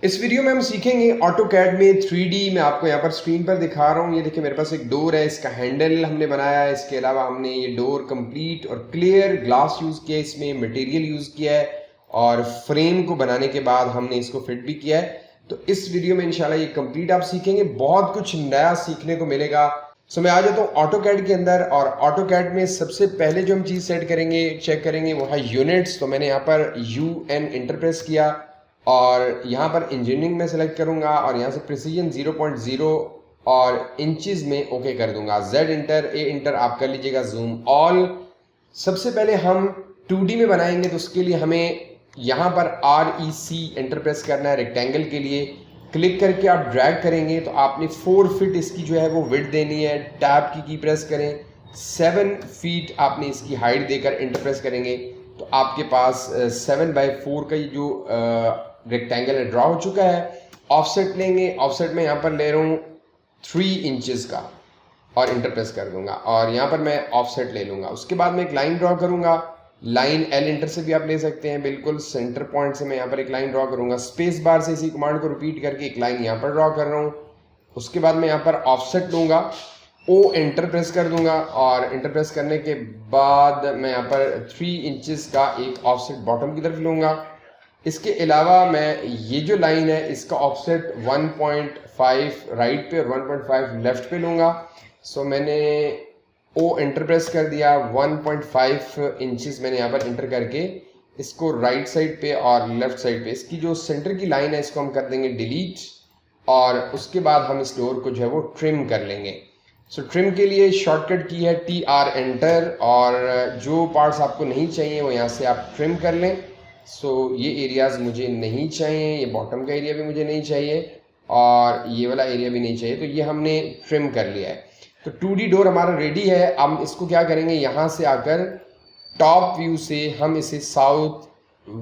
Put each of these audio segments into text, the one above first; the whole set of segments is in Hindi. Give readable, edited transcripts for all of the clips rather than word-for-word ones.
इस वीडियो में हम सीखेंगे ऑटोकैड में 3D। मैं आपको यहाँ पर स्क्रीन पर दिखा रहा हूँ। ये देखिए मेरे पास एक डोर है, इसका हैंडल हमने बनाया है। इसके अलावा हमने ये डोर कंप्लीट और क्लियर ग्लास यूज़ किया है, इसमें मटेरियल यूज़ किया है और फ्रेम को बनाने के बाद हमने इसको फिट भी किया है। तो इस वीडियो में इंशाल्लाह ये कंप्लीट आप सीखेंगे, बहुत कुछ नया सीखने को मिलेगा। सो मैं आ जाता हूँ ऑटोकैड के अंदर और ऑटोकैड में सबसे पहले जो हम चीज़ सेट करेंगे, चेक करेंगे वो है यूनिट्स। तो मैंने यहाँ पर UN इंटर प्रेस किया और यहाँ पर इंजीनियरिंग में सेलेक्ट करूंगा और यहाँ से प्रिसीजन 0.0 और इंचेस में ओके कर दूंगा। Z इंटर, A इंटर आप कर लीजिएगा, जूम ऑल। सबसे पहले हम 2D में बनाएंगे तो उसके लिए हमें यहाँ पर REC इंटर प्रेस करना है। रेक्टेंगल के लिए क्लिक करके आप ड्रैग करेंगे तो आपने 4 फीट इसकी जो है वो विड्थ देनी है। टैब की प्रेस करें, 7 फीट आपने इसकी हाइट देकर इंटर प्रेस करेंगे तो आपके पास 7/4 का ये जो रेक्टेंगल है ड्रॉ हो चुका है। ऑफसेट लेंगे, ऑफसेट में यहाँ पर ले रहा हूँ 3 इंचेस का और इंटर प्रेस कर दूंगा और यहाँ पर मैं ऑफसेट ले लूंगा। उसके बाद मैं एक लाइन ड्रॉ करूंगा। लाइन L इंटर से भी आप ले सकते हैं, बिल्कुल सेंटर पॉइंट से मैं यहाँ पर एक लाइन ड्रॉ करूंगा। स्पेस बार से इसी कमांड को रिपीट करके एक लाइन यहाँ पर ड्रॉ कर रहा हूँ। उसके बाद मैं यहाँ पर ऑफसेट लूंगा, O इंटर प्रेस कर दूंगा और इंटर प्रेस करने के बाद मैं यहाँ पर 3 इंचेस का एक ऑफसेट बॉटम की तरफ लूंगा। इसके अलावा मैं ये जो लाइन है इसका ऑफसेट 1.5 राइट पे और 1.5 लेफ्ट पे लूंगा। सो मैंने O इंटर प्रेस कर दिया, 1.5 इंचेस मैंने यहाँ पर इंटर करके इसको राइट साइड पे और लेफ्ट साइड पे इसकी जो सेंटर की लाइन है इसको हम कर देंगे डिलीट और उसके बाद हम इस डोर को जो है वो ट्रिम कर लेंगे। सो ट्रिम के लिए शॉर्टकट की है TR एंटर और जो पार्ट्स आपको नहीं चाहिए वो यहाँ से आप ट्रिम कर लें। सो ये एरियाज मुझे नहीं चाहिए, ये बॉटम का एरिया भी मुझे नहीं चाहिए और ये वाला एरिया भी नहीं चाहिए, तो ये हमने ट्रिम कर लिया है। तो 2D डोर हमारा रेडी है। अब इसको क्या करेंगे, यहाँ से आकर टॉप व्यू से हम इसे साउथ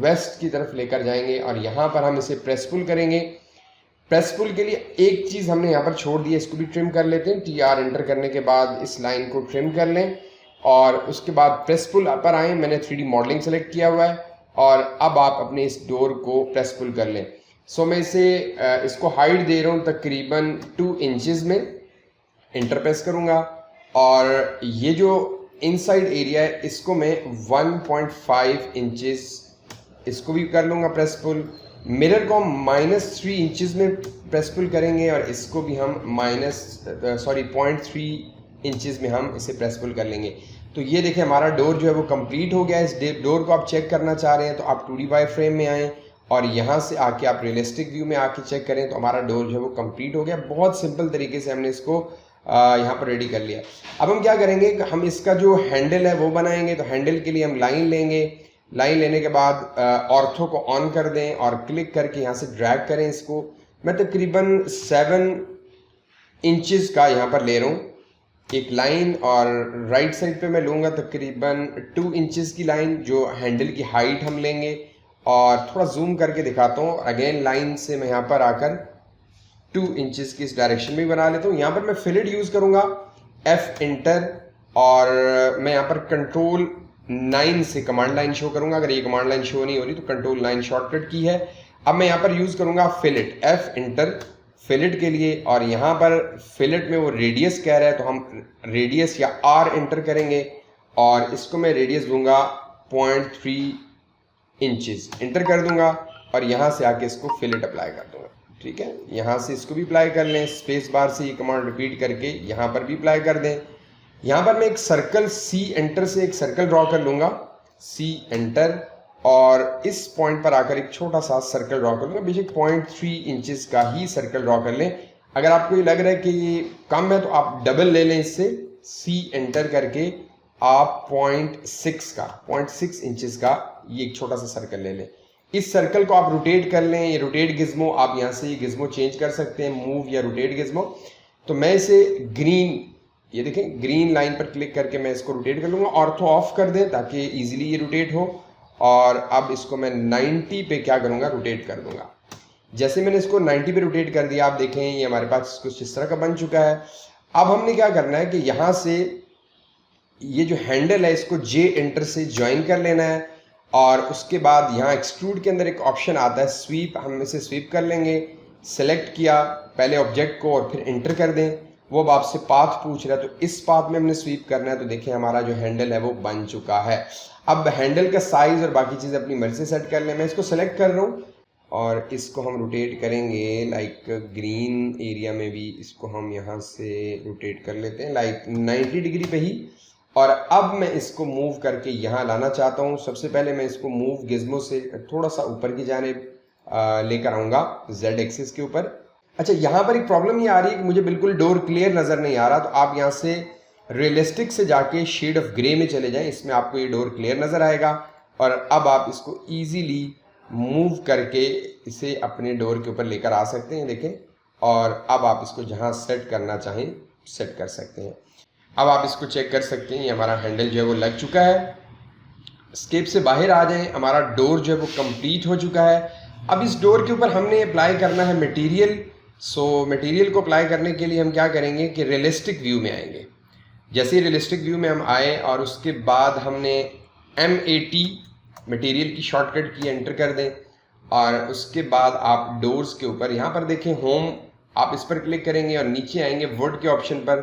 वेस्ट की तरफ लेकर जाएंगे और यहाँ पर हम इसे प्रेस पुल करेंगे। प्रेस पुल के लिए एक चीज़ हमने यहाँ पर छोड़ दी है, इसको भी ट्रिम कर लेते हैं। TR एंटर करने के बाद इस लाइन को ट्रिम कर लें और उसके बाद प्रेस पुल पर आए। मैंने 3D मॉडलिंग सेलेक्ट किया हुआ है और अब आप अपने इस डोर को प्रेस पुल कर लें। सो मैं इसको हाइट दे रहा हूँ तकरीबन 2 इंचेस में, इंटर प्रेस करूँगा और ये जो इनसाइड एरिया है इसको मैं 1.5 इंचेस इसको भी कर लूँगा प्रेस पुल। मिरर को हम -3 इंचेस में प्रेस पुल करेंगे और इसको भी हम 0.3 इंचेस में हम इसे प्रेस पुल कर लेंगे। तो ये देखिए हमारा डोर जो है वो कंप्लीट हो गया है। इस डोर को आप चेक करना चाह रहे हैं तो आप 2D वायर फ्रेम में आएँ और यहाँ से आके आप रियलिस्टिक व्यू में आके चेक करें तो हमारा डोर जो है वो कंप्लीट हो गया। बहुत सिंपल तरीके से हमने इसको यहाँ पर रेडी कर लिया। अब हम क्या करेंगे, हम इसका जो हैंडल है वो बनाएंगे। तो हैंडल के लिए हम लाइन लेंगे, लाइन लेने के बाद ऑर्थो को ऑन कर दें और क्लिक करके यहाँ से ड्रैग करें इसको। मैं तकरीबन 7 इंचेस का यहाँ पर ले रहा हूँ एक लाइन और राइट साइड पे मैं लूँगा तकरीबन 2 इंचेस की लाइन, जो हैंडल की हाइट हम लेंगे और थोड़ा जूम करके दिखाता हूँ। अगेन लाइन से मैं यहाँ पर आकर 2 इंचेस की इस डायरेक्शन में बना लेता हूँ। यहाँ पर मैं फिलेट यूज़ करूँगा, F इंटर और मैं यहाँ पर कंट्रोल 9 से कमांड लाइन शो करूँगा। अगर ये कमांड लाइन शो नहीं हो रही तो कंट्रोल 9 शॉर्टकट की है। अब मैं यहाँ पर यूज़ करूँगा फिलेट, F इंटर फिलेट के लिए और यहाँ पर फिलेट में वो रेडियस कह रहा है तो हम रेडियस या R इंटर करेंगे और इसको मैं रेडियस दूंगा 0.3 इंचेस, इंटर कर दूंगा और यहाँ से आके इसको फिलेट अप्लाई कर दूंगा। ठीक है, यहाँ से इसको भी अप्लाई कर लें, स्पेस बार से ये कमांड रिपीट करके यहाँ पर भी अप्लाई कर दें। यहाँ पर मैं एक सर्कल C एंटर से एक सर्कल ड्रॉ कर लूँगा, C एंटर और इस पॉइंट पर आकर एक छोटा सा सर्कल ड्रॉ कर लूँगा। बेशक 0.3 इंचेस का ही सर्कल ड्रॉ कर लें। अगर आपको ये लग रहा है कि ये कम है तो आप डबल ले लें, इससे C एंटर करके आप 0.6 इंचेस का ये एक छोटा सा सर्कल ले लें। इस सर्कल को आप रोटेट कर लें, ये रोटेट गिज्मो, आप यहाँ से ये गिज्मो चेंज कर सकते हैं, मूव या रोटेट गिज्मो। तो मैं इसे ग्रीन, ये देखें ग्रीन लाइन पर क्लिक करके मैं इसको रोटेट कर लूँगा। ऑर्थो ऑफ कर दें ताकि इजीली ये रोटेट हो और अब इसको मैं 90 पे क्या करूँगा, रोटेट कर दूँगा। जैसे मैंने इसको 90 पे रोटेट कर दिया, आप देखें ये हमारे पास कुछ इस तरह का बन चुका है। अब हमने क्या करना है कि यहाँ से ये जो हैंडल है इसको J एंटर से ज्वाइन कर लेना है और उसके बाद यहाँ एक्सट्रूड के अंदर एक ऑप्शन आता है स्वीप, हम इसे स्वीप कर लेंगे। सेलेक्ट किया पहले ऑब्जेक्ट को और फिर एंटर कर दें। वो अब आपसे पाथ पूछ रहा है, तो इस पाथ में हमने स्वीप करना है। तो देखिए हमारा जो हैंडल है वो बन चुका है। अब हैंडल का साइज और बाकी चीज़ें अपनी मर्जी से सेट कर लें। मैं इसको सेलेक्ट कर रहा हूँ और इसको हम रोटेट करेंगे लाइक ग्रीन एरिया में भी इसको हम यहाँ से रोटेट कर लेते हैं लाइक 90 डिग्री पे ही। और अब मैं इसको मूव करके यहाँ लाना चाहता हूँ। सबसे पहले मैं इसको मूव गिज़्मो से थोड़ा सा ऊपर की जानिब लेकर आऊँगा Z एक्सिस के ऊपर। अच्छा, यहाँ पर एक प्रॉब्लम ये आ रही है कि मुझे बिल्कुल डोर क्लियर नज़र नहीं आ रहा, तो आप यहाँ से रियलिस्टिक से जाके शेड ऑफ ग्रे में चले जाएं, इसमें आपको ये डोर क्लियर नज़र आएगा। और अब आप इसको ईजीली मूव करके इसे अपने डोर के ऊपर लेकर आ सकते हैं, देखें। और अब आप इसको जहाँ सेट करना चाहें सेट कर सकते हैं। अब आप इसको चेक कर सकते हैं, ये हमारा हैंडल जो है वो लग चुका है। स्केप से बाहर आ जाएं, हमारा डोर जो है वो कंप्लीट हो चुका है। अब इस डोर के ऊपर हमने अप्लाई करना है मटेरियल। सो मटेरियल को अप्लाई करने के लिए हम क्या करेंगे कि रियलिस्टिक व्यू में आएंगे। जैसे ही रियलिस्टिक व्यू में हम आए और उसके बाद हमने MAT मटेरियल की शॉर्टकट की एंटर कर दें। और उसके बाद आप डोर्स के ऊपर यहाँ पर देखें होम, आप इस पर क्लिक करेंगे और नीचे आएंगे वुड के ऑप्शन पर।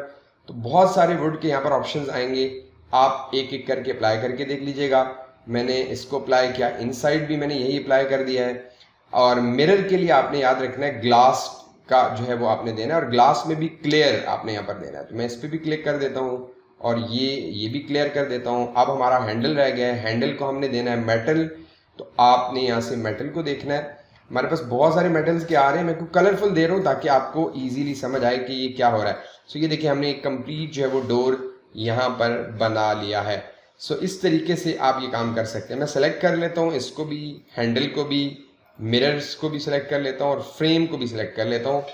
तो बहुत सारे वुड के यहाँ पर ऑप्शंस आएंगे, आप एक एक करके अप्लाई करके देख लीजिएगा। मैंने इसको अप्लाई किया, इनसाइड भी मैंने यही अप्लाई कर दिया है। और मिरर के लिए आपने याद रखना है ग्लास का जो है वो आपने देना है, और ग्लास में भी क्लियर आपने यहाँ पर देना है। तो मैं इस पर भी क्लिक कर देता हूँ और ये भी क्लियर कर देता हूँ। अब हमारा हैंडल रह गया है, हैंडल को हमने देना है मेटल। तो आपने यहाँ से मेटल को देखना है। हमारे पास बहुत सारे मेटल्स के आ रहे हैं, मैं को कलरफुल दे रहा हूँ ताकि आपको इजीली समझ आए कि ये क्या हो रहा है। सो ये देखिए हमने एक कंप्लीट जो है वो डोर यहाँ पर बना लिया है। सो इस तरीके से आप ये काम कर सकते हैं। मैं सेलेक्ट कर लेता हूँ इसको भी, हैंडल को भी, मिरर्स को भी सिलेक्ट कर लेता हूँ और फ्रेम को भी सिलेक्ट कर लेता हूँ।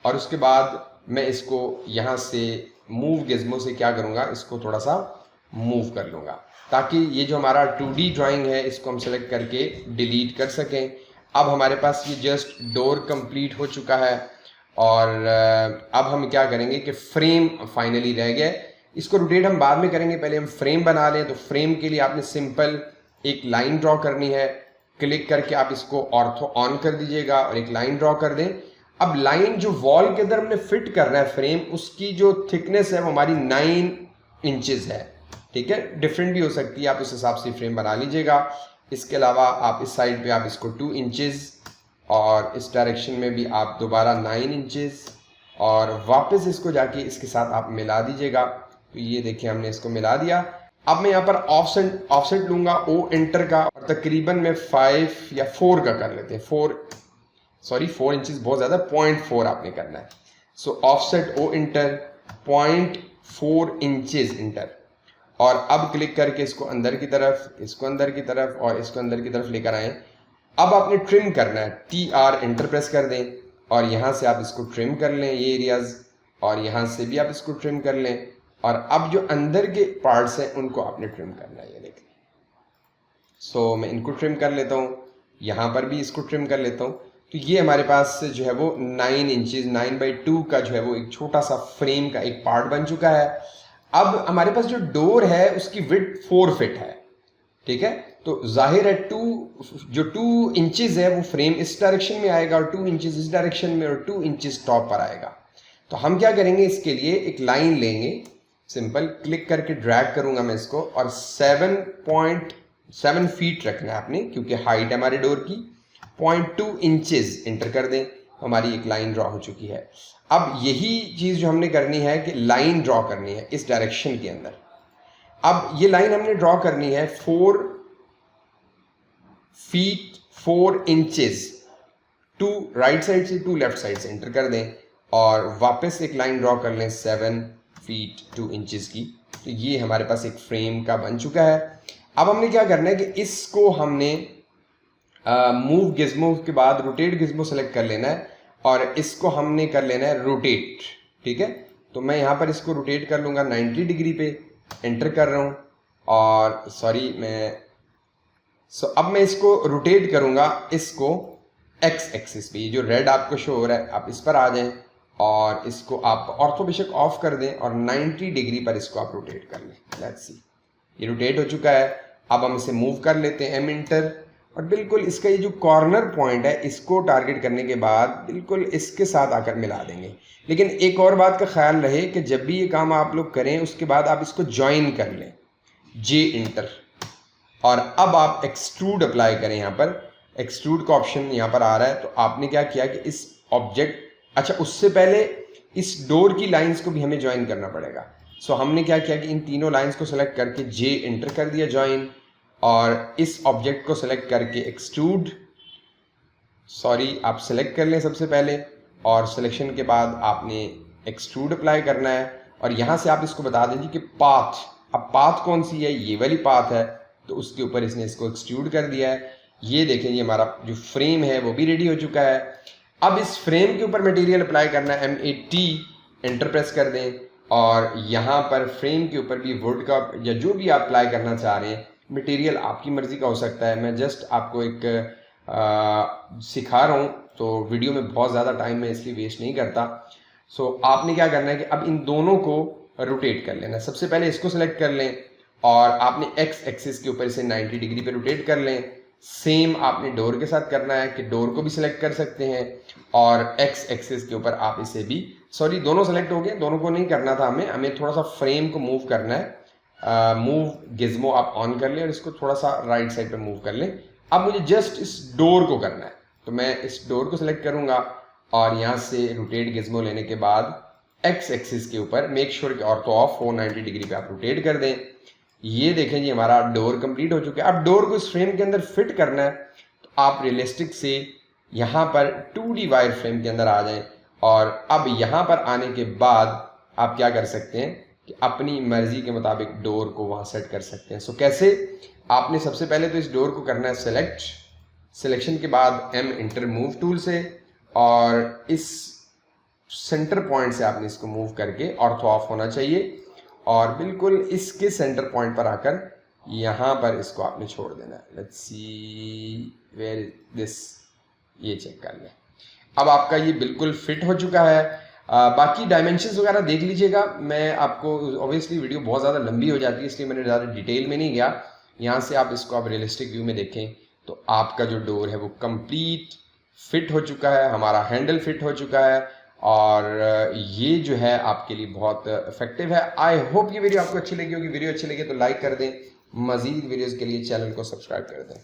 और उसके बाद मैं इसको यहाँ से मूव गिज़्मो से क्या करूँगा, इसको थोड़ा सा मूव कर लूँगा ताकि ये जो हमारा 2D ड्राइंग है इसको हम सेलेक्ट करके डिलीट कर सकें। अब हमारे पास ये जस्ट डोर कंप्लीट हो चुका है। और अब हम क्या करेंगे कि फ्रेम फाइनली रह गया। इसको रोटेट हम बाद में करेंगे, पहले हम फ्रेम बना लें। तो फ्रेम के लिए आपने सिंपल एक लाइन ड्रॉ करनी है, क्लिक करके आप इसको ऑर्थो ऑन कर दीजिएगा और एक लाइन ड्रॉ कर दें। अब लाइन जो वॉल के अंदर हमने फिट करना है फ्रेम, उसकी जो थिकनेस है वो हमारी 9 इंचेस है, ठीक है। डिफरेंट भी हो सकती है, आप उस हिसाब से फ्रेम बना लीजिएगा। इसके अलावा आप इस साइड पे आप इसको 2 इंचेस और इस डायरेक्शन में भी आप दोबारा 9 इंचेस और वापस इसको जाके इसके साथ आप मिला दीजिएगा। तो ये देखिए हमने इसको मिला दिया। अब मैं यहाँ पर ऑफसेट लूंगा O एंटर का, और तकरीबन मैं 5 या 4 का कर लेते हैं। 4 इंचेस बहुत ज़्यादा, 0.4 आपने करना है। So offset O enter, 0.4 inches enter. और अब क्लिक करके इसको अंदर की तरफ, इसको अंदर की तरफ और इसको अंदर की तरफ लेकर आएँ। अब आपने ट्रिम करना है, TR एंटर प्रेस कर दें और यहाँ से आप इसको ट्रिम कर लें ये एरियाज, और यहाँ से भी आप इसको ट्रिम कर लें। और अब जो अंदर के पार्ट्स हैं उनको आपने ट्रिम करना है, ये देखें। सो मैं इनको ट्रिम कर लेता हूँ, यहाँ पर भी इसको ट्रिम कर लेता हूँ। तो ये हमारे पास जो है वो 9 इंचेस 9/2 का जो है वो एक छोटा सा फ्रेम का एक पार्ट बन चुका है। अब हमारे पास जो डोर है उसकी विड्थ 4 फीट है, ठीक है। तो जाहिर है 2 इंचेस है वो फ्रेम इस डायरेक्शन में आएगा और 2 इंचेस इस डायरेक्शन में और 2 इंचेस टॉप पर आएगा। तो हम क्या करेंगे, इसके लिए एक लाइन लेंगे, सिंपल क्लिक करके ड्रैग करूंगा मैं इसको, और 7.7 फीट रखना है आपने क्योंकि हाइट है हमारे डोर की। 0.2 इंचेस इंटर कर दें, हमारी एक लाइन ड्रॉ हो चुकी है। अब यही चीज़ जो हमने करनी है कि लाइन ड्रॉ करनी है इस डायरेक्शन के अंदर। अब ये लाइन हमने ड्रॉ करनी है 4 फीट 4 इंचेस, 2 राइट साइड से 2 लेफ्ट साइड से इंटर कर दें और वापस एक लाइन ड्रॉ कर लें 7 फीट 2 इंचेस की। तो ये हमारे पास एक फ्रेम का बन चुका है। अब हमने क्या करना है कि इसको हमने मूव गिज़्मो के बाद रोटेट गिज़्मो सेलेक्ट कर लेना है और इसको हमने कर लेना है रोटेट, ठीक है। तो मैं यहाँ पर इसको रोटेट कर लूँगा 90 डिग्री पे, एंटर कर रहा हूँ। और अब मैं इसको रोटेट करूँगा इसको एक्स एक्सिस पे, ये जो रेड आपको शो हो रहा है आप इस पर आ जाएं और इसको आप ऑर्थो बेशक ऑफ कर दें और 90 डिग्री पर इसको आप रोटेट कर लें। लेट्स सी, ये रोटेट हो चुका है। अब हम इसे मूव कर लेते हैं एम इंटर, और बिल्कुल इसका ये जो कॉर्नर पॉइंट है इसको टारगेट करने के बाद बिल्कुल इसके साथ आकर मिला देंगे। लेकिन एक और बात का ख्याल रहे कि जब भी ये काम आप लोग करें उसके बाद आप इसको ज्वाइन कर लें, जे इंटर, और अब आप एक्सट्रूड अप्लाई करें। यहाँ पर एक्सट्रूड का ऑप्शन यहाँ पर आ रहा है, तो आपने क्या किया कि इस ऑब्जेक्ट, अच्छा उससे पहले इस डोर की लाइंस को भी हमें ज्वाइन करना पड़ेगा। सो हमने क्या किया कि इन तीनों लाइंस को सेलेक्ट करके जे इंटर कर दिया ज्वाइन, और इस ऑब्जेक्ट को सेलेक्ट करके एक्सट्रूड, सॉरी आप सेलेक्ट कर लें सबसे पहले, और सिलेक्शन के बाद आपने एक्सट्रूड अप्लाई करना है। और यहाँ से आप इसको बता दीजिए कि पाथ, अब पाथ कौन सी है, ये वाली पाथ है, तो उसके ऊपर इसने इसको एक्सट्रूड कर दिया है। ये देखें ये हमारा जो फ्रेम है वो भी रेडी हो चुका है। अब इस फ्रेम के ऊपर मटेरियल अप्लाई करना है, MAT एंटर प्रेस कर दें, और यहाँ पर फ्रेम के ऊपर भी वुड का या जो भी आप अप्लाई करना चाह रहे हैं मटेरियल आपकी मर्जी का हो सकता है। मैं जस्ट आपको एक सिखा रहा हूँ, तो वीडियो में बहुत ज़्यादा टाइम मैं इसलिए वेस्ट नहीं करता। सो आपने क्या करना है कि अब इन दोनों को रोटेट कर लेना। सबसे पहले इसको सेलेक्ट कर लें और आपने एक्स एक्सिस के ऊपर इसे 90 डिग्री पे रोटेट कर लें। सेम आपने डोर के साथ करना है कि डोर को भी सिलेक्ट कर सकते हैं और एक्स एक्सिस के ऊपर आप इसे भी, सॉरी दोनों सेलेक्ट हो गए, दोनों को नहीं करना था हमें थोड़ा सा फ्रेम को मूव करना है। मूव गिज्मो आप ऑन कर लें और इसको थोड़ा सा राइट साइड पे मूव कर लें। अब मुझे जस्ट इस डोर को करना है, तो मैं इस डोर को सिलेक्ट करूंगा और यहाँ से रोटेट गिज्मो लेने के बाद एक्स एक्सिस के ऊपर मेक श्योर कि ऑर्थो ऑफ 490 डिग्री पे आप रोटेट कर दें। ये देखें जी हमारा डोर कंप्लीट हो चुका है। अब डोर को इस फ्रेम के अंदर फिट करना है, तो आप रियलिस्टिक से यहाँ पर 2D वायर फ्रेम के अंदर आ जाएं, और अब यहाँ पर आने के बाद आप क्या कर सकते हैं कि अपनी मर्जी के मुताबिक डोर को वहाँ सेट कर सकते हैं। सो कैसे, आपने सबसे पहले तो इस डोर को करना है सेलेक्ट, सिलेक्शन के बाद M इंटर मूव टूल से, और इस सेंटर पॉइंट से आपने इसको मूव करके ऑर्थो ऑफ होना चाहिए, और बिल्कुल इसके सेंटर पॉइंट पर आकर यहाँ पर इसको आपने छोड़ देना है। Let's see where is this, ये चेक कर लें। अब आपका ये बिल्कुल फिट हो चुका है। बाकी डायमेंशंस वगैरह देख लीजिएगा, मैं आपको ऑब्वियसली वीडियो बहुत ज़्यादा लंबी हो जाती है इसलिए मैंने ज़्यादा डिटेल में नहीं गया। यहाँ से आप इसको आप रियलिस्टिक व्यू में देखें तो आपका जो डोर है वो कंप्लीट फिट हो चुका है, हमारा हैंडल फिट हो चुका है, और ये जो है आपके लिए बहुत इफेक्टिव है। आई होप ये वीडियो आपको अच्छी लगी होगी। वीडियो अच्छी लगी तो लाइक कर दें, मजीद वीडियोस के लिए चैनल को सब्सक्राइब कर दें।